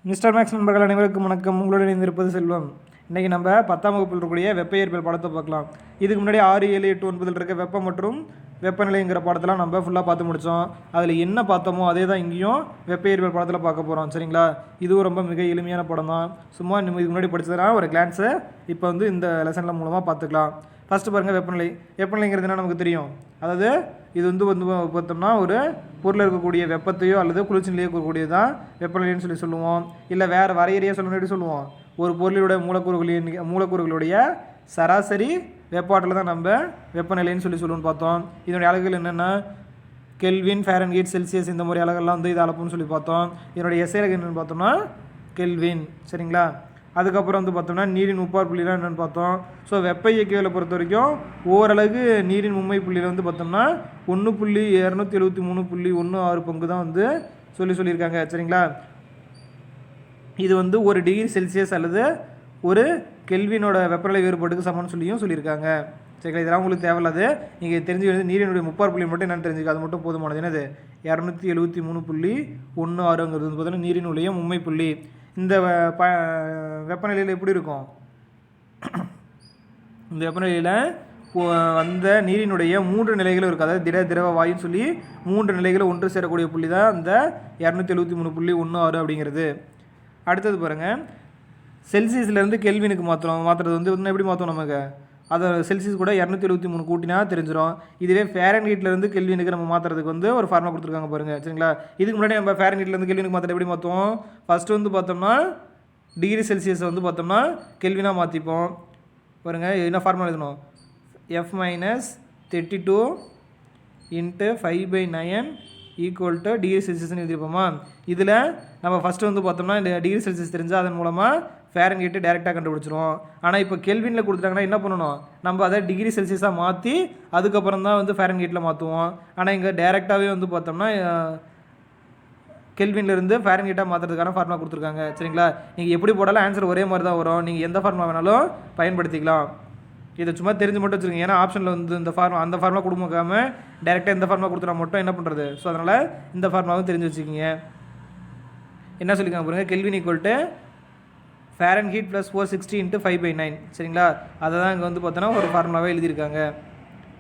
Mister maths நண்பர்கள் அனைவருக்கும் வணக்கம். உங்களுடன் இணைந்திருப்பது செல்வம். இன்றைக்கி நம்ம 10ஆம் வகுப்பில் இருக்கக்கூடிய வெப்ப இயற்பியல் பாடத்தை பார்க்கலாம். இதுக்கு முன்னாடி 6, 7, 8, 9 இருக்க வெப்பம் மற்றும் வெப்பநிலைங்கிற பாடத்தெல்லாம் நம்ம ஃபுல்லாக பார்த்து முடித்தோம். அதில் என்ன பார்த்தோமோ அதே தான் இங்கேயும் வெப்ப இயற்பியல் பாடத்தில் பார்க்க போகிறோம். சரிங்களா? இதுவும் ரொம்ப மிக எளிமையான படம் தான். சும்மா இதுக்கு முன்னாடி படித்ததுனா ஒரு கிளான்ஸை இப்போ இந்த லெசனில் மூலமாக பார்த்துக்கலாம். ஃபஸ்ட்டு பாருங்கள், வெப்பநிலை. வெப்பநிலைங்கிறது என்ன நமக்கு தெரியும். அதாவது இது வந்து பார்த்தோம்னா ஒரு பொருளில் இருக்கக்கூடிய வெப்பத்தையோ அல்லது குளிர்ச்சி நிலையோ இருக்கக்கூடியது தான் வெப்பநிலைன்னு சொல்லுவோம். இல்லை வேறு வரையறையாக சொல்லணும், எப்படி சொல்லுவோம், ஒரு பொருளுடைய மூலக்கூறுகளுடைய சராசரி வெப்பாற்றலை தான் நம்ம வெப்பநிலைன்னு சொல்லுவோம்னு பார்த்தோம். இதனுடைய அலகுகள் என்னென்னா கெல்வின், ஃபாரன்ஹீட், செல்சியஸ், இந்த மாதிரி அலகெல்லாம் இது அளப்புன்னு சொல்லி பார்த்தோம். இதனுடைய எஸ்ஐ அலகு என்னென்னு பார்த்தோம்னா கெல்வின். சரிங்களா? அதுக்கப்புறம் பார்த்தோம்னா நீரின் முப்பார் புள்ளிலாம் என்னென்னு பார்த்தோம். ஸோ வெப்ப இயக்கியலை பொறுத்த வரைக்கும் ஓரளவு நீரின் மும்மை புள்ளியில் பார்த்தோம்னா 1.273.16 பங்கு தான் சொல்லியிருக்காங்க. சரிங்களா? இது 1 டிகிரி செல்சியஸ் அல்லது ஒரு கெல்வினோட வெப்பநிலை வேறுபாட்டுக்கு சமம்னு சொல்லியிருக்காங்க. சரிங்களா? இதெல்லாம் உங்களுக்கு தேவையில்லாது. நீங்கள் தெரிஞ்சுக்கிறது நீரினுடைய முப்பார் புள்ளி மட்டும் என்னென்னு தெரிஞ்சுக்க, அது மட்டும் போதுமானது. என்னது 273.16ங்கிறது பார்த்தீங்கன்னா நீரினுடைய மும்மை புள்ளி. இந்த வெப்பநிலையில் எப்படி இருக்கும், இந்த வெப்பநிலையில் அந்த நீரினுடைய 3 நிலைகளும் இருக்குது. அதாவது திட, திரவ, வாயுன்னு சொல்லி 3 நிலைகளும் ஒன்று சேரக்கூடிய புள்ளி தான் அந்த 273.16 அப்படிங்கிறது. அடுத்தது பாருங்கள், செல்சியஸ்லேருந்து கெல்வினுக்கு மாற்றுறது எப்படி மாற்றோம் நமக்கு, அதை செல்சியஸ் கூட 273 கூட்டினா தெரிஞ்சிடும். இதுவே ஃபாரன்ஹீட்லேருந்து கெல்வினுக்கு நம்ம மாற்றுறதுக்கு ஒரு ஃபார்முலா கொடுத்துருக்காங்க பாருங்கள். சரிங்களா? இதுக்கு முன்னாடி நம்ம ஃபாரன்ஹீட்லேருந்து கெல்வினுக்கு மாற்ற எப்படி மாற்றுவோம், ஃபஸ்ட்டு பார்த்தோம்னா டிகிரி செல்சியஸை பார்த்தோம்னா கெல்வினாக மாற்றிப்போம். பாருங்கள், என்ன ஃபார்முலா எழுதணும், F - 32 × 5/9 = டிகிரி செல்சியஸ்னு எழுதியிருப்போமா. இதில் நம்ம ஃபஸ்ட்டு பார்த்தோம்னா இந்த டிகிரி செல்சியஸ் தெரிஞ்சால் அதன் மூலமாக ஃபாரன்ஹீட்டு டேரெக்டாக கண்டுபிடிச்சிருவோம். ஆனால் இப்போ கெல்வினில் கொடுத்துட்டாங்கன்னா என்ன பண்ணணும், நம்ம அதை டிகிரி செல்சியஸாக மாற்றி அதுக்கப்புறம் தான் ஃபாரன்ஹீட்டில் மாற்றுவோம். ஆனால் இங்கே டேரெக்டாகவே பார்த்தோம்னா கெல்வின்லேருந்து ஃபாரன்ஹீட்டாக மாற்றுறதுக்கான ஃபார்முலா கொடுத்துருக்காங்க. சரிங்களா? நீங்கள் எப்படி போட்டாலும் ஆன்சர் ஒரே மாதிரி தான் வரும். நீங்கள் எந்த ஃபார்முலா வேணாலும் பயன்படுத்திக்கலாம். இதை சும்மா தெரிஞ்சு மட்டும் வச்சுருங்க. ஏன்னா ஆப்ஷனில் இந்த அந்த ஃபார்முலா கொடுக்காமல் டேரெக்டாக இந்த ஃபார்முலா கொடுத்துட்டா மட்டும் என்ன பண்ணுறது. ஸோ அதனால் இந்த ஃபார்முலாவும் தெரிஞ்சு வச்சுக்கிங்க. என்ன சொல்லியிருக்காங்க பாருங்கள், கெல்வின் = ஃபாரன்ஹீட் + 460 × 5/9. சரிங்களா? அதை தான் இங்கே பார்த்தோன்னா ஒரு ஃபார்முலாவே எழுதியிருக்காங்க.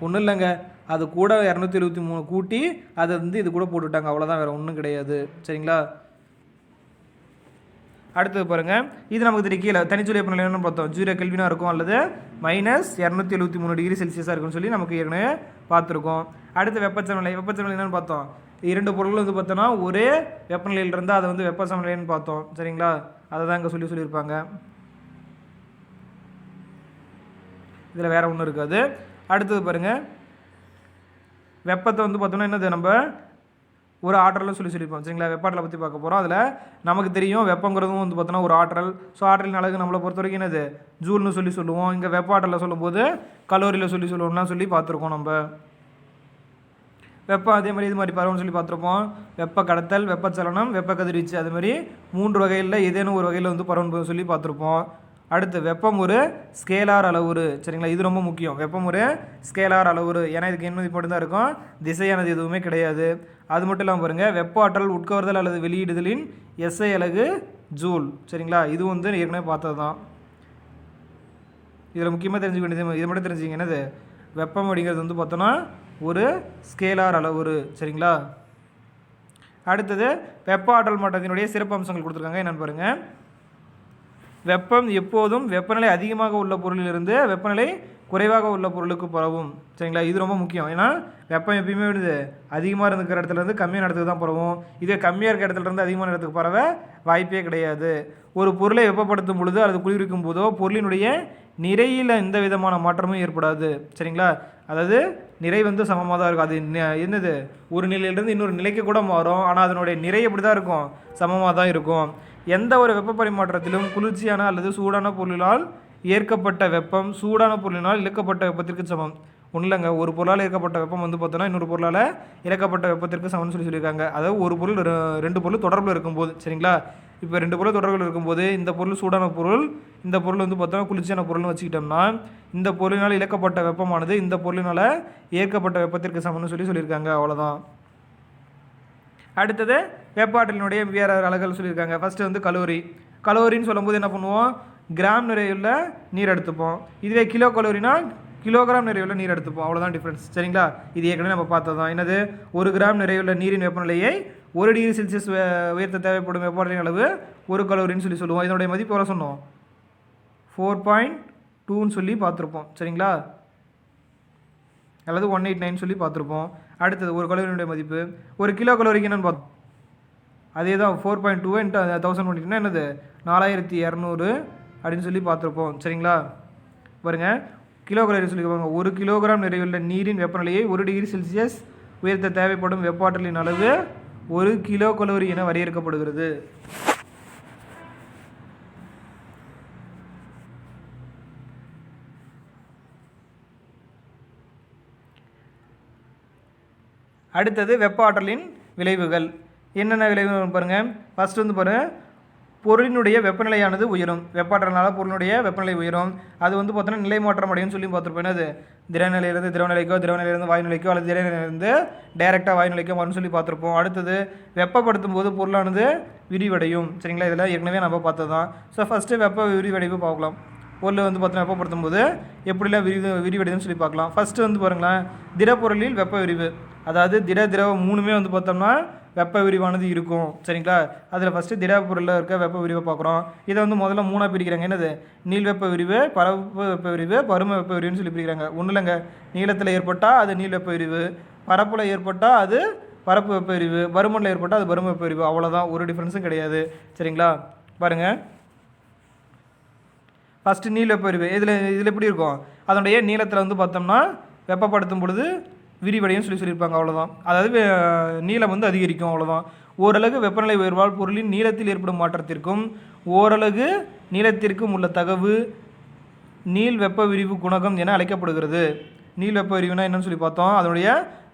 ஒன்றும் இல்லைங்க, அது கூட 273 கூட்டி அதை இது கூட போட்டுவிட்டாங்க, அவ்வளோதான், வேறு ஒன்றும் கிடையாது. சரிங்களா? அடுத்தது பாருங்கள், இது நமக்கு தெரியும். கீழே தனிச்சுழி வெப்பநிலை என்னன்னு பார்த்தோம், 0 கெல்வினாக இருக்கும் அல்லது -273 டிகிரி செல்சியஸாக இருக்குன்னு சொல்லி நமக்கு ஏற்கனவே பார்த்துருக்கோம். அடுத்து வெப்பச்சமநிலை. வெப்பச்சமநிலை என்னென்னு பார்த்தோம், 2 பொருட்கள் பார்த்தோன்னா ஒரே வெப்பநிலையில் இருந்தால் அதை வெப்பச்சமநிலைன்னு பார்த்தோம். சரிங்களா? அதை தான் இங்கே சொல்லியிருப்பாங்க. இதில் வேறு ஒன்றும் இருக்காது. அடுத்தது பாருங்கள், வெப்பத்தை பார்த்தோன்னா என்னது, நம்ம ஒரு ஆற்றல்னு சொல்லியிருப்போம். சரிங்களா? வெப்பாற்றலை பற்றி பார்க்க போகிறோம். அதில் நமக்கு தெரியும் வெப்பங்கிறதும் பார்த்தோன்னா ஒரு ஆற்றல். ஸோ ஆற்றலின் அலகு நம்மளை பொறுத்த வரைக்கும் என்னது, ஜூல்னு சொல்லுவோம். இங்கே வெப்ப ஆற்றலை சொல்லும்போது கலோரியில் சொல்லுவோம்லாம் பார்த்துருக்கோம். நம்ம வெப்பம் அதே மாதிரி இது மாதிரி பரவன்னு பார்த்துருப்போம். வெப்ப கடத்தல், வெப்பச்சலனம், வெப்ப கதிர்வீச்சு, அது மாதிரி 3 வகையில் ஏதேனும் ஒரு வகையில் பரவன்னு பார்த்துருப்போம். அடுத்து வெப்பம் ஒரு ஸ்கேலார் அளவுரு. சரிங்களா? இது ரொம்ப முக்கியம். வெப்பம் ஒரு ஸ்கேலார் அளவுரு. ஏன்னா இதுக்கு என்ன மட்டும் தான் இருக்கும், திசையானது எதுவுமே கிடையாது. அது மட்டும் இல்லாமல் பாருங்கள், வெப்ப ஆற்றல் உட்கவர்தல் அல்லது வெளியிடுதலின் எஸ்ஐ அலகு ஜூல். சரிங்களா? இது ஏற்கனவே பார்த்தது தான். இதில் முக்கியமாக தெரிஞ்சுக்க வேண்டியது இதை மட்டும் தெரிஞ்சுங்க, என்னது, வெப்பம் அப்படிங்கிறது பார்த்தோன்னா ஒரு ஸ்கேலார் அளவுரு. சரிங்களா? அடுத்தது வெப்ப ஆற்றல் மாற்றத்தினுடைய சிறப்பு அம்சங்கள் கொடுத்துருக்காங்க. என்னென்னு பாருங்கள், வெப்பம் எப்போதும் வெப்பநிலை அதிகமாக உள்ள பொருளிலிருந்து வெப்பநிலை குறைவாக உள்ள பொருளுக்கு பரவும். சரிங்களா? இது ரொம்ப முக்கியம். ஏன்னா வெப்பம் எப்பயுமே அதிகமாக இருக்கிற இடத்துலேருந்து கம்மியான இடத்துக்கு தான் பரவும். இதே கம்மியாக இருக்கிற இடத்துலேருந்து அதிகமான இடத்துக்கு பரவ வாய்ப்பே கிடையாது. ஒரு பொருளை வெப்பப்படுத்தும் பொழுதோ அல்லது குளிர்விக்கும் போதோ பொருளினுடைய நிறையில் எந்த விதமான மாற்றமும் ஏற்படாது. சரிங்களா? அதாவது நிறை சமமாக தான் இருக்கும். அது என்னது, ஒரு நிலையிலிருந்து இன்னொரு நிலைக்கு கூட மாறும். ஆனால் அதனுடைய நிறை எப்படி தான் இருக்கும், சமமாக தான் இருக்கும். எந்த ஒரு வெப்ப பரிமாற்றத்திலும் குளிர்ச்சியான அல்லது சூடான பொருளால் ஏற்கப்பட்ட வெப்பம் சூடான பொருளினால் இழக்கப்பட்ட வெப்பத்திற்கு சமம். ஒன்றும் இல்லைங்க, ஒரு பொருளால் ஏற்கப்பட்ட வெப்பம் பார்த்தோன்னா இன்னொரு பொருளால் இழக்கப்பட்ட வெப்பத்திற்கு சமம்னு சொல்லியிருக்காங்க. அதாவது ஒரு பொருள் 2 பொருள் தொடர்பில் இருக்கும்போது. சரிங்களா? இப்போ 2 பொருள் தொடர்பில் இருக்கும்போது இந்த பொருள் சூடான பொருள், இந்த பொருள் பார்த்தோன்னா குளிர்ச்சியான பொருள்னு வச்சுக்கிட்டோம்னா இந்த பொருளினால் இழக்கப்பட்ட வெப்பமானது இந்த பொருளினால் ஏற்கப்பட்ட வெப்பத்திற்கு சமம்னு சொல்லியிருக்காங்க. அவ்வளோதான். அடுத்தது வெப்ப ஆற்றலினுடைய வேறு அலகுகள் சொல்லியிருக்காங்க. ஃபஸ்ட்டு வந்து கலோரின்னு சொல்லும்போது என்ன பண்ணுவோம், கிராம் நிறையுள்ள நீர் எடுத்துப்போம். இதுவே கிலோ கலோரினா கிலோகிராம் நிறையுள்ள நீர் எடுத்துப்போம். அவ்வளோதான் டிஃப்ரென்ஸ். சரிங்களா? இது ஏற்கனவே நம்ம பார்த்ததான். என்னது, 1 கிராம் நிறையுள்ள நீரின் வெப்பநிலையை 1 டிகிரி செல்சியஸ் உயர்த்த தேவைப்படும் வெப்ப ஆற்றலின் அளவு 1 கலோரின்னு சொல்லுவோம். இதனுடைய மதிப்பு எவ்வளோ சொன்னோம், 4.2ன்னு சொல்லி பார்த்துருப்போம். சரிங்களா? அல்லது 189 சொல்லி பார்த்துருப்போம். அடுத்தது 1 கலோரியினுடைய மதிப்பு 1 கிலோ கலோரிக்கு என்னென்னு பார்த்தோம், அதே தான் 4.2 × 1000 பண்ணிட்டுனா என்னது 4200 அப்படின்னு சொல்லி பார்த்துருப்போம். சரிங்களா? பாருங்க, கிலோ கலோரி சொல்லியிருப்பாங்க. 1 கிலோகிராம் நிறையுள்ள நீரின் வெப்பநிலையை 1 டிகிரி செல்சியஸ் உயர்த்த தேவைப்படும் வெப்ப ஆற்றலின் அளவு 1 கிலோ கலோரி என வரையறுக்கப்படுகிறது. அடுத்தது வெப்ப ஆற்றலின் விளைவுகள். என்னென்ன விளைவுகள் பாருங்கள். ஃபஸ்ட்டு வந்து பாருங்கள், பொருளினுடைய வெப்பநிலையானது உயரும். வெப்பாற்றல்னால பொருளினுடைய வெப்பநிலை உயரும். அது வந்து பார்த்தோன்னா நிலை மாற்றம் அடையும் சொல்லி பார்த்துருப்போம். என்னது, திரநிலையிலிருந்து திரவநிலைக்கோ, திரவநிலையிலிருந்து வாயுநிலைக்கோ அல்லது திரநிலையிலிருந்து டைரெக்டாக வாயுநிலைக்கோ வரும்னு சொல்லி பார்த்துருப்போம். அடுத்தது வெப்பப்படுத்தும் போது பொருளானது விரிவடையும். சரிங்களா? இதெல்லாம் ஏற்கனவே நம்ம பார்த்தது தான். ஸோ ஃபஸ்ட்டு வெப்ப விரிவடைவு பார்க்கலாம். பொருள் வந்து பார்த்தோன்னா வெப்பப்படுத்தும் போது எப்படிலாம் விரிவடைதுன்னு சொல்லி பார்க்கலாம். ஃபஸ்ட்டு வந்து பாருங்களேன், திடப்பொருளில் வெப்ப விரிவு, அதாவது திரவம் மூணுமே வந்து பார்த்தோம்னா வெப்ப விரிவானது இருக்கும். சரிங்களா? அதில் ஃபஸ்ட்டு திட பொருளில் இருக்க வெப்ப விரிவை பார்க்குறோம். இதை வந்து முதல்ல 3ஆக பிரிக்கிறாங்க. என்னது, நீள் வெப்ப விரிவு, பரப்பு வெப்ப விரிவு, பரும வெப்ப விரிவுன்னு சொல்லி பிரிக்கிறாங்க. ஒன்றும் இல்லைங்க, நீளத்தில் ஏற்பட்டால் அது நீள் வெப்ப விரிவு, பரப்பில் ஏற்பட்டால் அது பரப்பு வெப்ப விரிவு, பருமனில் ஏற்பட்டால் அது பரும வெப்ப விரிவு. அவ்வளோதான், ஒரு டிஃப்ரென்ஸும் கிடையாது. சரிங்களா? பாருங்கள், ஃபஸ்ட்டு நீள் வெப்ப விரிவு இதில் எப்படி இருக்கும், அதனுடைய நீளத்தில் வந்து பார்த்தோம்னா வெப்பப்படுத்தும் பொழுது விரிவடையும் சொல்லியிருப்பாங்க. அவ்வளோதான். அதாவது நீளம் வந்து அதிகரிக்கும். அவ்வளோதான். ஓரளவு வெப்பநிலை உயர்வால் பொருளின் நீளத்தில் ஏற்படும் மாற்றத்திற்கும் ஓரளவு நீளத்திற்கும் உள்ள தகவு நீள் வெப்ப விரிவு குணகம் என அழைக்கப்படுகிறது. நீள் வெப்ப விரிவுனா என்னன்னு சொல்லி பார்த்தோம். அதனுடைய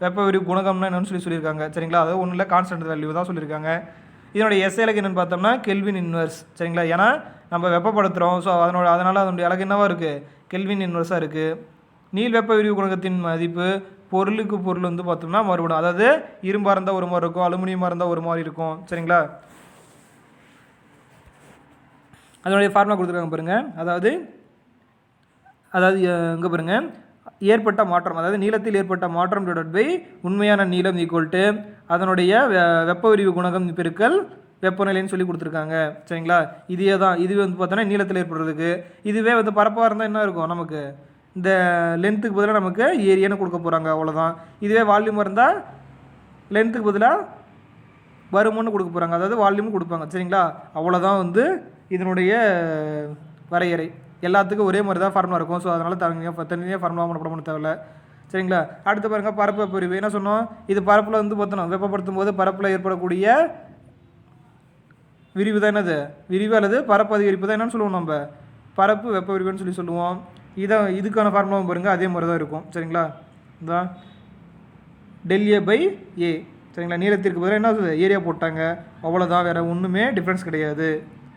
வெப்ப விரிவு குணகம்னா என்னன்னு சொல்லியிருக்காங்க. சரிங்களா? அதாவது ஒன்றும் இல்லை, கான்ஸ்டன்ட் வேல்யூ தான் சொல்லியிருக்காங்க. இதனுடைய எஸ் அலகு என்னென்னு பார்த்தோம்னா கெல்வின் இன்வெர்ஸ். சரிங்களா? ஏன்னா நம்ம வெப்பப்படுத்துகிறோம். ஸோ அதனால் அதனுடைய அலகு என்னவாக இருக்குது, கெல்வின் இன்வெர்ஸாக இருக்குது. நீள் வெப்ப விரிவு குணகத்தின் மதிப்பு பொருளுக்கு பொருள் வந்து பார்த்தோம்னா மாறுபடும். அதாவது இரும்பாக இருந்தால் ஒரு மாதிரி இருக்கும், அலுமினியமாக இருந்தால் ஒரு மாதிரி இருக்கும். சரிங்களா? அதனுடைய ஃபார்முலா கொடுத்துருக்காங்க பாருங்கள். அதாவது இங்கே பாருங்கள், ஏற்பட்ட மாற்றம், அதாவது நீளத்தில் ஏற்பட்ட மாற்றம் டிவைடட் பை உண்மையான நீளம் ஈக்குவல் டு அதனுடைய வெப்ப விரிவு குணகம் பெருக்கல் வெப்பநிலைன்னு சொல்லி கொடுத்துருக்காங்க. சரிங்களா? இதே தான். இது வந்து பார்த்தோன்னா நீளத்தில் ஏற்படுறதுக்கு. இதுவே வந்து பரப்பாக இருந்தால் என்ன இருக்கும், நமக்கு இந்த லென்த்துக்கு பதிலாக நமக்கு ஏரியான்னு கொடுக்க போகிறாங்க. அவ்வளோதான். இதுவே வால்யூம் இருந்தால் லென்த்துக்கு பதிலாக வருமானு கொடுக்க போகிறாங்க, அதாவது வால்யூம் கொடுப்பாங்க. சரிங்களா? அவ்வளோதான் வந்து இதனுடைய வரையறை. எல்லாத்துக்கும் ஒரே மாதிரி தான் ஃபார்முலா இருக்கும். ஸோ அதனால் தனியாக ஃபார்முலா பண்ண தேவையில்லை. சரிங்களா? அடுத்து பாருங்கள், பரப்பு வெப்ப விரிவு. என்ன சொன்னோம், இது பரப்பில் வந்து பார்த்தோம் வெப்பப்படுத்தும் போது பரப்பில் ஏற்படக்கூடிய விரிவு தான் என்னது, விரிவு அல்லது பரப்பு அதிகரிப்பு தான் என்னன்னு சொல்லுவோம், நம்ம பரப்பு வெப்ப விரிவுன்னு சொல்லுவோம். இதுக்கான ஃபார்முலாவும் பாருங்கள், அதே மாதிரி தான் இருக்கும். சரிங்களா? இதான் ΔA/A. சரிங்களா? நீளத்திற்கு பதிலாக என்ன ஏரியா போட்டாங்க. அவ்வளோதான், வேறு ஒன்றுமே டிஃப்ரென்ஸ் கிடையாது.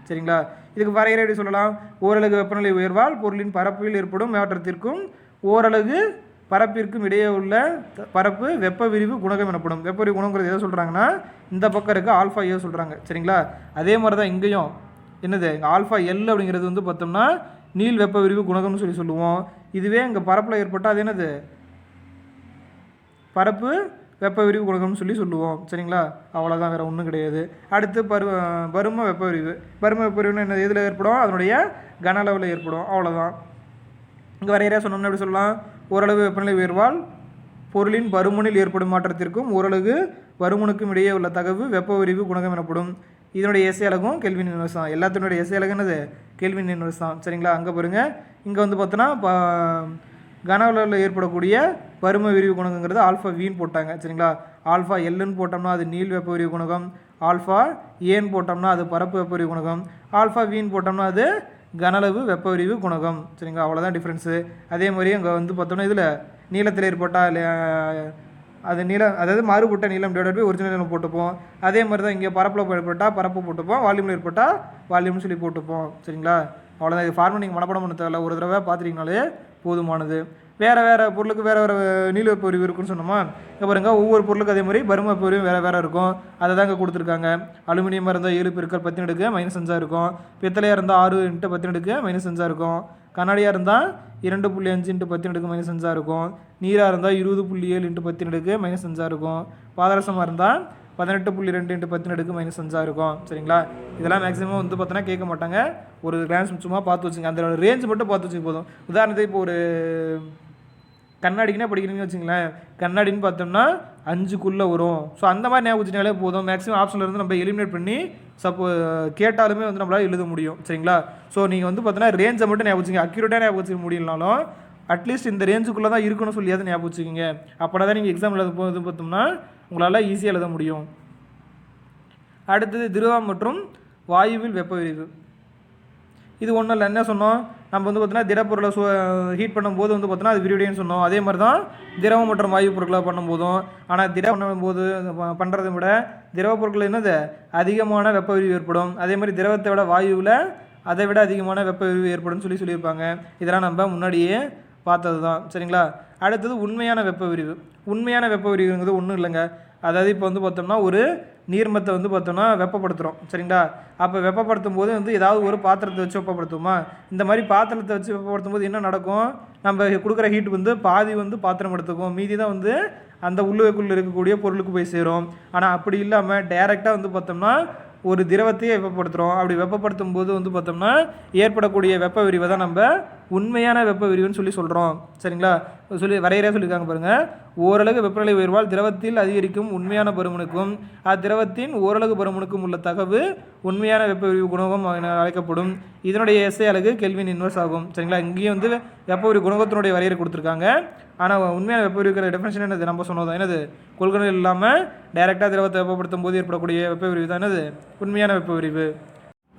சரிங்களா? இதுக்கு வரையறை எப்படி சொல்லலாம், ஓரளவு வெப்பநிலை உயர்வால் பொருளின் பரப்பில் ஏற்படும் மாற்றத்திற்கும் ஓரளவு பரப்பிற்கும் இடையே உள்ள பரப்பு வெப்ப விரிவு குணகம் எனப்படும். வெப்ப விரிவு குணங்கிறது எதை சொல்கிறாங்கன்னா, இந்த பக்கம் இருக்க ஆல்ஃபா ஏ சொல்கிறாங்க. சரிங்களா? அதே மாதிரி தான் இங்கேயும் என்னது, ஆல்ஃபா எல் அப்படிங்கிறது வந்து பார்த்தோம்னா நீள் வெப்ப விரிவு குணகம்னு சொல்லுவோம். இதுவே இங்கே பரப்பில் ஏற்பட்டால் அது என்னது, பரப்பு வெப்ப விரிவு குணகம்னு சொல்லுவோம். சரிங்களா? அவ்வளோதான், வேறு ஒன்றும் கிடையாது. அடுத்து பரும வெப்ப விரிவு. பரும வெப்ப விரிவுன்னு என்ன, எதில் ஏற்படும், அதனுடைய கன அளவில் ஏற்படும். அவ்வளோதான். இங்கே வரையறையாக சொன்னோம்னா எப்படி சொல்லலாம், ஓரளவு வெப்பநிலை உயர்வால் பொருளின் பருமனில் ஏற்படும் மாற்றத்திற்கும் ஓரளவு பருமனுக்கும் இடையே உள்ள தகவு வெப்ப விரிவு குணகம் எனப்படும். இதனுடைய எஸ்ஏ அலகும் கெல்வின் இன்வெர்ஸ் தான். எல்லாத்தினுடைய எஸ்ஏ அலகு என்னது, கெல்வின் இன்வெர்ஸ் தான். சரிங்களா? அங்கே பாருங்கள், இங்கே வந்து பார்த்தோன்னா கன அளவில் ஏற்படக்கூடிய பரும விரிவு குணகங்கிறது ஆல்ஃபா வீன்னு போட்டாங்க. சரிங்களா? ஆல்ஃபா எல்லுன்னு போட்டோம்னா அது நீள் வெப்ப விரிவு குணகம், ஆல்ஃபா ஏன்னு போட்டோம்னா அது பரப்பு வெப்ப விரிவு குணகம், ஆல்ஃபா வீன்னு போட்டோம்னா அது கனளவு வெப்ப விரிவு குணகம். சரிங்களா? அவ்வளோதான் டிஃப்ரென்ஸு. அதே மாதிரி அங்கே வந்து பார்த்தோம்னா இதில் நீளத்தில் ஏற்பட்டால் அது நீளம், அதாவது மாறுபட்ட நீளம் டிவைட் பை ஒரிஜினல் நீளம் போட்டுப்போம். அதே மாதிரி தான் இங்கே பரப்பில் ஏற்பட்டால் பரப்பு போட்டுப்போம், வால்யூமில் ஏற்பட்டால் வால்யூம்னு போட்டுப்போம். சரிங்களா? அவ்வளோதான். இது ஃபார்முலா நீங்கள் மனப்பாடம் பண்ண தேவையில்ல, ஒரு தடவை பார்த்துட்டிங்கனாலே போதுமானது. வேறு வேறு பொருளுக்கு வேறு வேறு நீள் வெப்ப விரிவு இருக்குன்னு சொன்னோமா. இங்கே பாருங்க, ஒவ்வொரு பொருளுக்கும் அதே மாதிரி பரும வெப்ப விரிவு வேறு வேறு இருக்கும். அதை தான் இங்கே கொடுத்துருக்காங்க. அலுமினியமாக இருந்தால் 7 × 10 -5 இருக்கும். பித்தளையாக இருந்தால் 6 × 10 -5 இருக்கும். கண்ணாடியாக இருந்தால் 2.5 × 10 -5 இருக்கும். நீராக இருந்தால் 20.7 × 10 -5 இருக்கும். பாதரசமாக இருந்தால் 18.2 × 10 -5 இருக்கும். சரிங்களா. இதெல்லாம் மேக்ஸிமம் வந்து பார்த்தோன்னா கேட்க மாட்டாங்க. ஒரு கிளான்ஸ் சும்மா பார்த்து வச்சுங்க. அந்த ரேஞ்ச் மட்டும் பார்த்து வச்சுக்க போதும். உதாரணத்துக்கு இப்போ ஒரு கண்ணாடிக்குன்னா படிக்கிறீங்கன்னு வச்சுங்களேன். கண்ணாடின்னு பார்த்தோம்னா 5க்குள்ளே வரும். ஸோ அந்த மாதிரி ஞாபகம் வச்சுனாலே போதும். மேக்ஸிமம் ஆப்ஷனில் இருந்து நம்ம எலிமினேட் பண்ணி கேட்டாலுமே வந்து நம்மளால் எழுத முடியும். சரிங்களா. ஸோ நீங்கள் வந்து பார்த்தோன்னா ரேஞ்சை மட்டும் ஞாபகம் வச்சுங்க. அக்யூரேட்டாக ஞாபகம் வச்சுக்க முடியலனாலும் அட்லீஸ்ட் இந்த ரேஞ்சுக்குள்ளே தான் இருக்கணும்னு சொல்லியாவது ஞாபகம் வச்சுக்கிங்க. அப்போ தான் நீங்கள் எக்ஸாம் எழுத போது பார்த்தோம்னா உங்களால் ஈஸியாக எழுத முடியும். அடுத்தது திரவம் மற்றும் வாயுவில் வெப்ப விரிவு. இது ஒன்றும் இல்லை. என்ன சொன்னோம், நம்ம வந்து பார்த்தோன்னா திடப்பொருளை ஹீட் பண்ணும்போது வந்து பார்த்தோன்னா அது விரிவடைன்னு சொன்னோம். அதே மாதிரி தான் திரவம் மற்றும் வாயு பொருட்களை பண்ணும்போதும். ஆனால் திரவம் பண்ணும்போது பண்ணுறதை விட திரவ பொருட்கள் என்னது அதிகமான வெப்ப விரிவு ஏற்படும். அதே மாதிரி திரவத்தை விட வாயுவில் அதை விட அதிகமான வெப்ப விரிவு ஏற்படும் சொல்லியிருப்பாங்க. இதெல்லாம் நம்ம முன்னாடியே பார்த்தது தான். சரிங்களா. அடுத்தது உண்மையான வெப்ப விரிவு. உண்மையான வெப்ப விரிவுங்கிறது ஒன்றும் இல்லைங்க. அதாவது இப்போ வந்து பார்த்தோம்னா ஒரு நீர்மத்தை வந்து பார்த்தோம்னா வெப்பப்படுத்துகிறோம். சரிங்களா. அப்போ வெப்பப்படுத்தும் போது வந்து ஏதாவது ஒரு பாத்திரத்தை வச்சு வெப்பப்படுத்துவோமா. இந்த மாதிரி பாத்திரத்தை வச்சு வெப்பப்படுத்தும் போது என்ன நடக்கும், நம்ம கொடுக்குற ஹீட் வந்து பாதி வந்து பாத்திரம் எடுத்துக்கும், மீதி தான் வந்து அந்த உள்ளுக்குள்ளே இருக்கக்கூடிய பொருளுக்கு போய் சேரும். ஆனால் அப்படி இல்லாமல் டைரெக்டாக வந்து பார்த்தோம்னா ஒரு திரவத்தையே வெப்பப்படுத்துகிறோம். அப்படி வெப்பப்படுத்தும் போது வந்து பார்த்தோம்னா ஏற்படக்கூடிய வெப்ப விரிவை தான் நம்ம உண்மையான வெப்ப விரிவுன்னு சொல்கிறோம். சரிங்களா. வரையறையாக சொல்லியிருக்காங்க பாருங்கள். ஓரளவு வெப்பநிலை உயர்வால் திரவத்தில் அதிகரிக்கும் உண்மையான பருமனுக்கும் அத்திரவத்தின் ஓரளவு பருமனுக்கும் உள்ள தகவு உண்மையான வெப்ப விரிவு குணகம் என அழைக்கப்படும். இதனுடைய எஸ்ஐ அலகு கெல்வின் இன்வர்ஸ் ஆகும். சரிங்களா. இங்கேயும் வந்து வெப்ப விரிவு குணகத்தினுடைய வரையறை கொடுத்துருக்காங்க. ஆனால் உண்மையான வெப்ப விரிவுக்கிற டெஃபினேஷன் என்னது நம்ம சொன்னது என்னது, கொள்கலன் இல்லாமல் டைரெக்டாக திரவத்தை வெப்பப்படுத்தும் போது ஏற்படக்கூடிய வெப்ப விரிவு தான் என்னது உண்மையான வெப்ப விரிவு.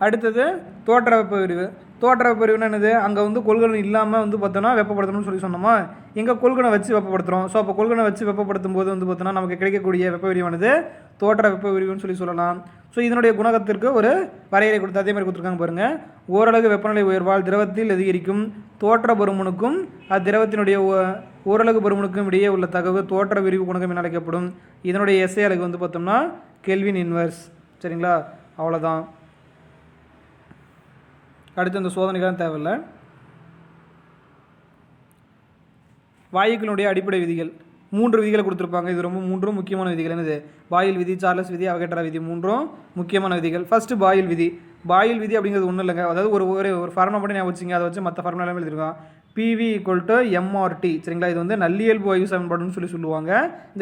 அடுத்தது தோற்ற வெப்ப விரிவு. தோற்ற வெப்ப விரிவுனா என்னது, அங்கே வந்து கொள்கலன் இல்லாமல் வந்து பார்த்தோன்னா வெப்பப்படுத்தணும்னு சொன்னோமா. இங்கே கொள்கலனை வச்சு வெப்பப்படுத்துகிறோம். ஸோ அப்போ கொள்கலனை வச்சு வெப்பப்படுத்தும் போது வந்து பார்த்தோன்னா நமக்கு கிடைக்கக்கூடிய வெப்ப விரிவானது தோற்ற வெப்ப விரிவுன்னு சொல்லலாம். ஸோ இதனுடைய குணகத்திற்கு ஒரு வரையறை கொடுத்து அதே மாதிரி கொடுத்துருக்காங்க பாருங்கள். ஓரளவு வெப்பநிலை உயர்வால் திரவத்தில் அதிகரிக்கும் தோற்ற பருமனுக்கும் அத்திரவத்தினுடைய ஓரளவு பருமனுக்கும் இடையே உள்ள தகவு தோற்ற விரிவு குணகம் என அழைக்கப்படும். இதனுடைய எஸ்ஐ அலகு வந்து பார்த்தோம்னா கெல்வின் இன்வர்ஸ். சரிங்களா. அவ்வளோதான். அடுத்து இந்த சோதனைகள்லாம் தேவையில்லை. வாயுக்களுடைய அடிப்படை விதிகள் 3 விதிகளை கொடுத்துருப்பாங்க. இது ரொம்ப 3 முக்கியமான விதிகள். என்னது, பாயில் விதி, சார்லஸ் விதி, அவகேட்ரா விதி. 3 முக்கியமான விதிகள். ஃபர்ஸ்ட் பாயில் விதி. பாயில் விதி அப்படிங்கிறது ஒன்றும் இல்லைங்க. அதாவது ஒரு ஃபார்முலா மட்டும் ஞாபகம் வச்சுங்க. அதை வச்சு மற்ற ஃபார்முலா எல்லாமே எழுதிருக்கோம். PV = MRT. சரிங்களா. இது வந்து நல்லியல்பு வாயு சமன்பாடுன்னு சொல்லுவாங்க.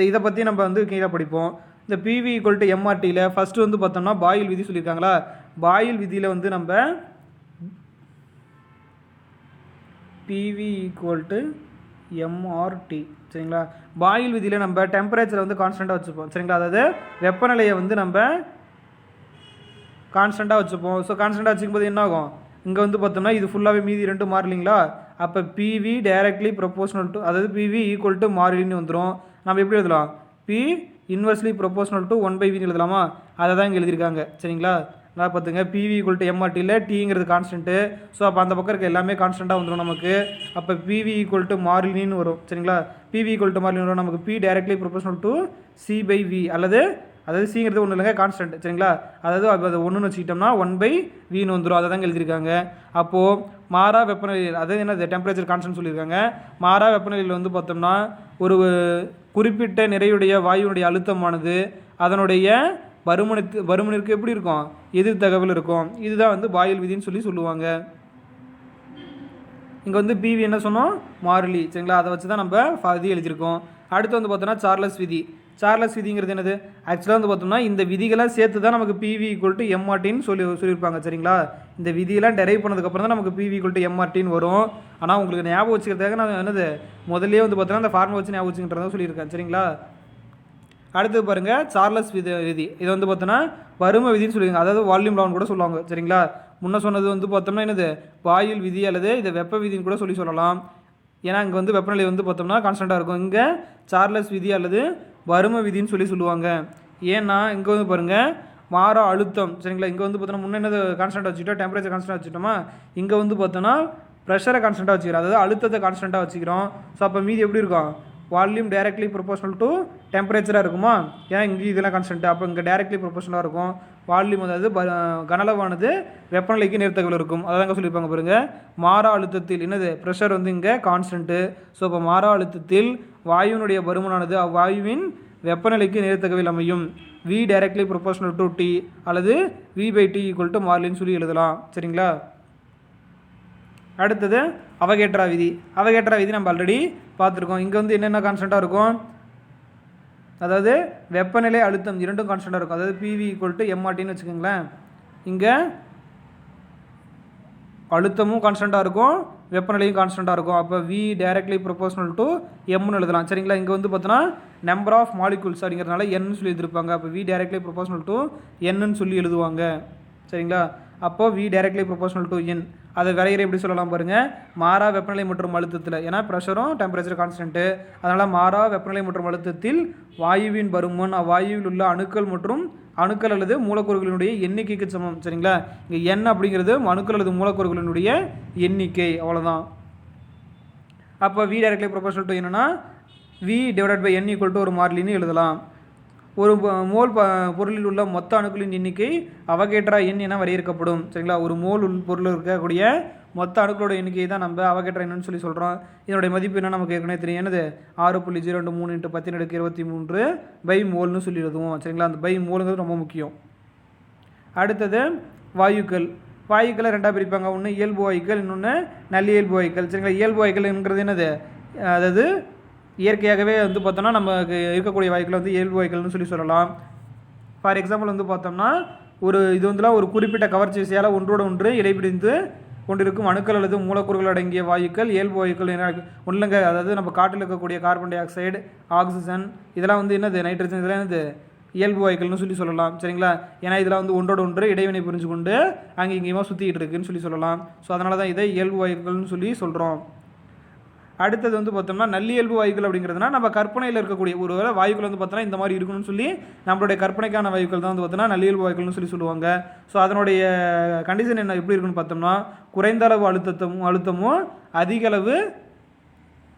இதை பற்றி நம்ம வந்து கீழே படிப்போம். இந்த PV = MRTயில் ஃபஸ்ட்டு வந்து பார்த்தோம்னா பாயில் விதி சொல்லியிருக்காங்களா. பாயில் விதியில் வந்து நம்ம PV = MRT. சரிங்களா. பாயில் விதியில் நம்ம டெம்பரேச்சரை வந்து கான்ஸ்டண்ட்டாக வச்சுப்போம். சரிங்களா. அதாவது வெப்பநிலையை வந்து நம்ம கான்ஸ்டண்ட்டாக வச்சுப்போம். ஸோ கான்ஸ்டண்ட்டாக வச்சுக்கும்போது என்ன ஆகும், இங்கே வந்து பார்த்தோம்னா இது ஃபுல்லாகவே மீதி 2 மாறலிங்களா. அப்போ PV டைரக்ட்லி ப்ரொபோஷனல் டு, அதாவது PV = மாறிலின்னு வந்துடும். நம்ம எப்படி எழுதலாம், P inversely proportional to 1/V எழுதலாமா. அதை தான் இங்கே எழுதியிருக்காங்க. சரிங்களா. நான் பார்த்துங்க, PV = MRTயில் Tங்கிறது கான்ஸ்டன்ட்டு. ஸோ அப்போ அந்த பக்கம் இருக்க எல்லாமே கான்ஸ்டண்ட்டாக வந்துடும் நமக்கு. அப்போ PV = மாறிலின்னு வரும். சரிங்களா. PV = மாறிலின்னு வரும். நமக்கு P directly proportional to C/V, அதாவது சிங்கிறது ஒன்றும் இல்லைங்க, கான்ஸ்டன்ட். சரிங்களா. அதாவது அது ஒன்றுன்னு வச்சுக்கிட்டோம்னா 1/Vன்னு வந்துடும். அதை தாங்க எழுதியிருக்காங்க. அப்போது மாறா வெப்பநிலையில், அதாவது என்னது டெம்பரேச்சர் கான்ஸ்டன்ட் சொல்லியிருக்காங்க. மாறா வெப்பநிலையில் வந்து பார்த்தோம்னா ஒரு குறிப்பிட்ட நிறையுடைய வாயுனுடைய அழுத்தமானது அதனுடைய பருமனுக்கு எப்படி இருக்கும், எதிர் தகவல் இருக்கும். இதுதான் வந்து பாயில் விதின்னு சொல்லுவாங்க. இங்கே வந்து PV என்ன சொன்னோம், மாறிலி. சரிங்களா. அதை வச்சு தான் நம்ம விதி எழுதியிருக்கோம். அடுத்து வந்து பார்த்தோம்னா சார்லஸ் விதி. சார்லஸ் விதிங்கிறது என்னது, ஆக்சுவலாக வந்து பார்த்தோம்னா இந்த விதிகளாக சேர்த்து தான் நமக்கு PV = MRTன்னு சொல்லியிருப்பாங்க. சரிங்களா. இந்த விதியெல்லாம் டெரைவ் பண்ணதுக்கப்புறம் தான் நமக்கு PV = MRTன்னு வரும். ஆனால் உங்களுக்கு ஞாபகம் வச்சுக்கிறதுக்காக நான் என்னது முதல்ல வந்து பார்த்தோன்னா அந்த ஃபார்முலா வச்சு ஞாபகம் வச்சுக்கின்றதான் சொல்லியிருக்கேன். சரிங்களா. அடுத்து பாருங்கள், சார்லஸ் விதி. இது வந்து பார்த்தோன்னா பரும விதின்னு சொல்லுவாங்க. அதாவது வால்யூம் லான்னு கூட சொல்லுவாங்க. சரிங்களா. முன்ன சொன்னது வந்து பார்த்தோம்னா என்னது பாயில் விதி அல்லது இதை வெப்ப விதின்னு கூட சொல்லலாம். ஏன்னா இங்கே வந்து வெப்பநிலை வந்து பார்த்தோம்னா கான்ஸ்டண்ட்டாக இருக்கும். இங்கே சார்லஸ் விதி அல்லது பரும விதின்னு சொல்லுவாங்க. ஏன்னா இங்கே வந்து பாருங்கள் மாறா அழுத்தம். சரிங்களா. இங்கே வந்து பார்த்தோன்னா முன்னே என்னது கான்ஸ்டண்ட்டாக வச்சுக்கிட்டோம், டெம்பரேச்சர் கான்ஸ்டண்ட்டாக வச்சுட்டோமா. இங்கே வந்து பார்த்தோன்னா ப்ரெஷரை கான்ஸ்டண்ட்டாக வச்சுக்கிறோம், அதாவது அழுத்தத்தை கான்ஸ்டண்ட்டாக வச்சுக்கிறோம். ஸோ அப்போ மீதி எப்படி இருக்கும், வால்யூம் டைரக்ட்லி ப்ரொபோஷனல் டு டெம்பரேச்சராக இருக்குமா, ஏன் இங்கே இதெல்லாம் கான்ஸ்டன்ட்டு, அப்போ இங்கே டைரக்ட்லி ப்ரொபோஷனலாக இருக்கும். வால்யூம் அதாவது கனளவானது வெப்பநிலைக்கு நேர்த்தகவில் இருக்கும். அதாங்க சொல்லியிருப்பாங்க பாருங்கள், மாறா அழுத்தத்தில் என்னது ப்ரெஷர் வந்து இங்கே கான்ஸ்டன்ட்டு. ஸோ இப்போ மாறா அழுத்தத்தில் வாயுவினுடைய பருமனானது அவ்வாயுவின் வெப்பநிலைக்கு நேர்த்தகவில் அமையும். V directly proportional to T அல்லது V/T ஈக்குவல் டு மாறிலின்னு சொல்லி எழுதலாம். சரிங்களா. அடுத்தது அவகேட்ரா விதி. அவகேட்ரா விதி நம்ம ஆல்ரெடி பார்த்துருக்கோம். இங்கே வந்து என்னென்ன கான்ஸ்டண்ட்டாக இருக்கும், அதாவது வெப்பநிலை அழுத்தம் இரண்டும் கான்ஸ்டண்ட்டாக இருக்கும். அதாவது PV ஈக்குவல் டு MRTன்னு வச்சுக்கோங்களேன். இங்கே அழுத்தமும் கான்ஸ்டண்ட்டாக இருக்கும், வெப்பநிலையும் கான்ஸ்டண்ட்டாக இருக்கும். அப்போ V டைரக்ட்லி ப்ரொபோஷனல் டு Mன்னு எழுதலாம். சரிங்களா. இங்கே வந்து பார்த்தோன்னா நம்பர் ஆஃப் மாலிகூல்ஸ் அப்படிங்கிறதுனால N சொல்லி எழுதிருப்பாங்க. அப்போ V டைரக்ட்லி ப்ரொபோஷனல் டு Nன்னு சொல்லி எழுதுவாங்க. சரிங்களா. அப்போது V directly proportional to N. அதை வரைகிற எப்படி சொல்லலாம் பாருங்கள், மாறா வெப்பநிலை மற்றும் அழுத்தத்தில், ஏன்னா ப்ரெஷரும் டெம்பரேச்சர் கான்ஸ்டன்ட்டு, அதனால் மாறா வெப்பநிலை மற்றும் அழுத்தத்தில் வாயுவின் பருமன் அவ்வாயுவில் உள்ள அணுக்கள் மற்றும் அணுக்கள் அல்லது மூலக்கூறுகளினுடைய எண்ணிக்கைக்கு சமம். சரிங்களா. இங்கே N அப்படிங்கிறது அணுக்கள் அல்லது மூலக்கூறுகளினுடைய எண்ணிக்கை, அவ்வளோதான். அப்போ V டைரக்ட்லி ப்ரொபோஷனல் டு என்னன்னா V divided by N equal to ஒரு மாறிலின்னு எழுதலாம். ஒரு மோல் பொருளில் உள்ள மொத்த அணுக்களின் எண்ணிக்கை அவகேட்ரா எண் என வரையறுக்கப்படும். சரிங்களா. ஒரு மோல் பொருளில் இருக்கக்கூடிய மொத்த அணுக்களோட எண்ணிக்கை தான் நம்ம அவகேட்ரா எண்ணுன்னு சொல்லி சொல்கிறோம். இதனுடைய மதிப்பு என்ன நமக்கு ஏற்கனவே தெரியும், என்னது 6.023 × 10⁻23 பை மோல்னு சொல்லி எழுதுவோம். சரிங்களா. அந்த பை மோலுங்கிறது ரொம்ப முக்கியம். அடுத்தது வாயுக்கள். வாயுக்களை ரெண்டாக பிரிப்பாங்க, ஒன்று இயல்பு வாயுக்கள், இன்னொன்று நல்லியல்பு வாயுக்கள். சரிங்களா. இயல்பு வாயுக்கள்ங்கிறது என்னது, அதாவது இயற்கையாகவே வந்து பார்த்தோம்னா நமக்கு இருக்கக்கூடிய வாயுக்களை வந்து இயல்பு வாயுக்கள்னு சொல்லி சொல்லலாம். ஃபார் எக்ஸாம்பிள் வந்து பார்த்தோம்னா இது வந்துலாம் ஒரு குறிப்பிட்ட கவர்ச்சி விசையால் ஒன்றோடு ஒன்று இடைபிடிந்து கொண்டிருக்கும் அணுக்கள் அல்லது மூலக்கூறுகள் அடங்கிய வாயுக்கள் இயல்பு வாயுக்கள் என்ன ஒன்றுங்க. அதாவது நம்ம காற்றில் இருக்கக்கூடிய கார்பன் டை ஆக்சைடு, ஆக்சிஜன், இதெல்லாம் வந்து என்னது நைட்ரஜன், இதெல்லாம் என்னது இயல்பு வாயுக்கள்னு சொல்லி சொல்லலாம். சரிங்களா. ஏன்னா இதெல்லாம் வந்து ஒன்றோடு ஒன்று இடைவினை புரிஞ்சு கொண்டு அங்கே இங்கேயுமா சுற்றிக்கிட்டு இருக்குன்னு சொல்லி சொல்லலாம். ஸோ அதனால தான் இதை இயல்பு வாயுக்கள்னு சொல்லி சொல்கிறோம். அடுத்தது வந்து பார்த்தோம்னா நல்லியல்பு வாயுக்கள் அப்படிங்கிறதுனா நம்ம கற்பனையில் இருக்கக்கூடிய ஒரு வேளை வாயுக்கள் வந்து பார்த்தோன்னா இந்த மாதிரி இருக்கணும்னு சொல்லி நம்மளுடைய கற்பனைக்கான வாயுக்கள் தான் வந்து பார்த்தோன்னா நல்லியல்பு வாயுக்கள்னு சொல்லி சொல்லுவாங்க. ஸோ அதனுடைய கண்டிஷன் என்ன எப்படி இருக்குன்னு பார்த்தோம்னா குறைந்த அளவு அழுத்தமும் அதிக அளவு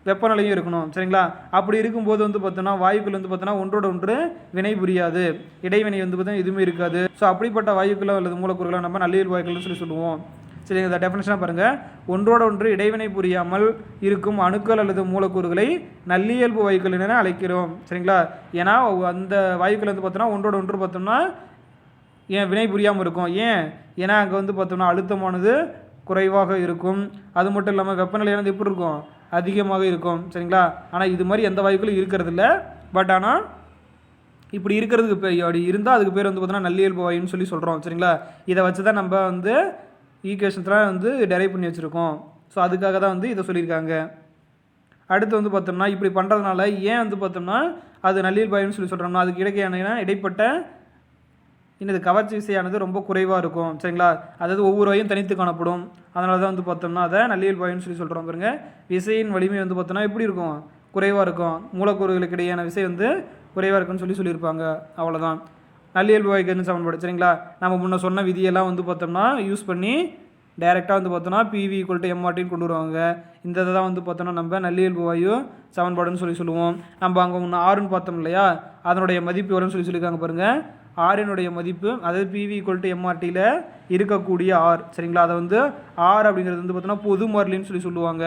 வெப்பநிலையும் இருக்கணும். சரிங்களா. அப்படி இருக்கும்போது வந்து பார்த்தோன்னா வாயுக்கள் வந்து பார்த்தோன்னா ஒன்றோட ஒன்று வினை புரியாது, இடைவினை வந்து பார்த்தோன்னா எதுவுமே இருக்காது. ஸோ அப்படிப்பட்ட வாயுக்களோ அல்லது மூலக்கூறுகளை நம்ம நல்லியல்பு வாயுக்கள்னு சொல்லி சொல்லுவோம். சரிங்க. இந்த டெஃபினேஷனாக பாருங்கள், ஒன்றோட ஒன்று இடைவினை புரியாமல் இருக்கும் அணுக்கள் அல்லது மூலக்கூறுகளை நல்லியல்பு வாயுக்கள் என அழைக்கிறோம். சரிங்களா. ஏன்னா அந்த வாயுக்கள் வந்து பார்த்தோன்னா ஒன்றோட ஒன்று பார்த்தோம்னா ஏன் வினை புரியாமல் இருக்கும், ஏன்னா அங்கே வந்து பார்த்தோம்னா அழுத்தமானது குறைவாக இருக்கும், அது மட்டும் இல்லாமல் வெப்பநிலையானது எப்படி இருக்கும், அதிகமாக இருக்கும். சரிங்களா. ஆனால் இது மாதிரி எந்த வாயுக்களும் இருக்கிறது இல்லை. பட் ஆனால் இப்படி இருக்கிறதுக்கு அப்படி இருந்தால் அதுக்கு பேர் வந்து பார்த்தோன்னா நல்லியல்பு வாயுன்னு சொல்லி சொல்கிறோம். சரிங்களா. இதை வச்சு தான் நம்ம வந்து ஈக்குவேஷன்ஸ்லாம் வந்து டெரைவ் பண்ணி வச்சுருக்கோம். ஸோ அதுக்காக தான் வந்து இதை சொல்லியிருக்காங்க. அடுத்து வந்து பார்த்தோம்னா இப்படி பண்ணுறதுனால ஏன் வந்து பார்த்தோம்னா அது நல்லியல்பு வாயுன்னு சொல்லி சொல்கிறோம்னா அதுக்கு இடைப்பட்ட இன்னது கவர்ச்சி விசையானது ரொம்ப குறைவாக இருக்கும். சரிங்களா. அதாவது ஒவ்வொரு வாயும் தனித்து காணப்படும். அதனால தான் வந்து பார்த்தோம்னா அதை நல்லியல்பு வாயுன்னு சொல்லி சொல்கிறோம். பாருங்க, விசையின் வலிமை வந்து பார்த்தோம்னா எப்படி இருக்கும், குறைவாக இருக்கும். மூலக்கூறுகளுக்கு இடையான விசை வந்து குறைவாக இருக்குன்னு சொல்லியிருப்பாங்க. அவ்வளோதான் நல்லியல்பு வாயுக்கள் சமன்பாடு. சரிங்களா. நம்ம முன்ன சொன்ன விதியெல்லாம் வந்து பார்த்தோம்னா யூஸ் பண்ணி டைரெக்டாக வந்து பார்த்தோம்னா PV ஈக்குவல் டு MRTன்னு கொண்டு வருவாங்க. இந்த இதை தான் வந்து பார்த்தோம்னா நம்ம நல்லியல்பு வாயு சமன்பாடுன்னு சொல்லுவோம். நம்ம அங்கே முன்னே ஆறுன்னு பார்த்தோம் இல்லையா, அதனுடைய மதிப்பு எவ்வளோன்னு சொல்லியிருக்காங்க பாருங்கள். ஆரினுடைய மதிப்பு அதாவது PV ஈக்குவல் டு MRTயில் இருக்கக்கூடிய ஆர். சரிங்களா. அதை வந்து ஆர் அப்படிங்கிறது வந்து பார்த்தோம்னா பொது மாறிலின்னு சொல்லுவாங்க.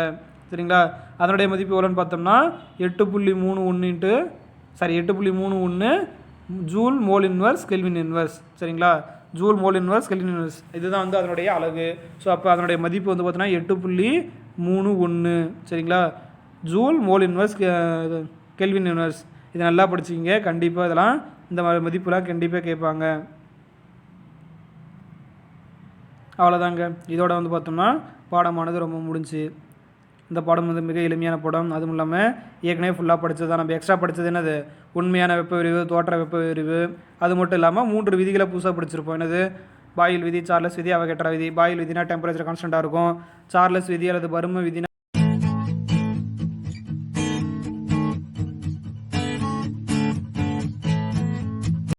சரிங்களா. அதனுடைய மதிப்பு எவ்வளோன்னு பார்த்தோம்னா 8.31 joule mole inverse kelvin inverse. சரிங்களா. Joule mole inverse kelvin inverse இதுதான் வந்து அதனுடைய அலகு. ஸோ அப்போ அதனுடைய மதிப்பு வந்து பார்த்தோன்னா 8.31. சரிங்களா. Joule mole inverse kelvin inverse. இது நல்லா படிச்சிக்கிங்க. கண்டிப்பாக இதெல்லாம் இந்த மதிப்புலாம் கண்டிப்பாக கேட்பாங்க. அவ்வளோதாங்க. இதோட வந்து பார்த்தோம்னா பாடமானது ரொம்ப முடிஞ்சு. இந்த பாடம் வந்து மிக எளிமையான பாடம். அதுவும் இல்லாமல் ஏற்கனவே ஃபுல்லாக படித்தது தான். நம்ம எக்ஸ்ட்ரா படித்தது என்னது, உண்மையான வெப்ப விரிவு, தோற்ற வெப்ப விரிவு, அது மட்டும் இல்லாமல் 3 விதிகளை புதுசாக படிச்சிருப்போம். என்னது, பாயில் விதி, சார்லஸ் விதி, அவகேட்ரா விதி. பாயில் விதினா டெம்பரேச்சர் கான்ஸ்டண்ட்டாக இருக்கும். சார்லஸ் விதி அல்லது பரும விதினா